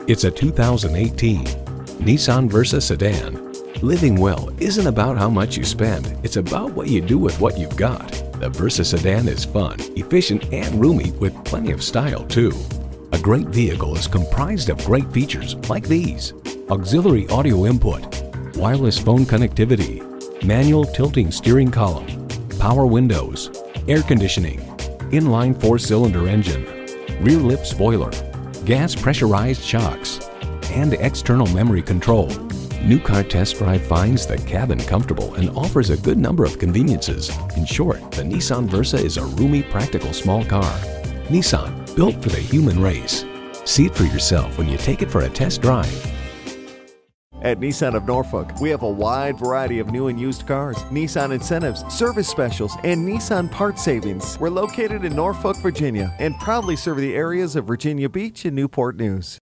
It's a 2018 Nissan Versa sedan. Living well isn't about how much you spend, it's about what you do with what you've got. The Versa sedan is fun, efficient, and roomy with plenty of style too. A great vehicle is comprised of great features like these: auxiliary audio input, wireless phone connectivity, manual tilting steering column, power windows, air conditioning, inline 4-cylinder engine, rear lip spoiler, gas pressurized shocks, and external memory control. New Car Test Drive finds the cabin comfortable and offers a good number of conveniences. In short, the Nissan Versa is a roomy, practical small car. Nissan, built for the human race. See it for yourself when you take it for a test drive. At Nissan of Norfolk, we have a wide variety of new and used cars, Nissan incentives, service specials, and Nissan part savings. We're located in Norfolk, Virginia, and proudly serve the areas of Virginia Beach and Newport News.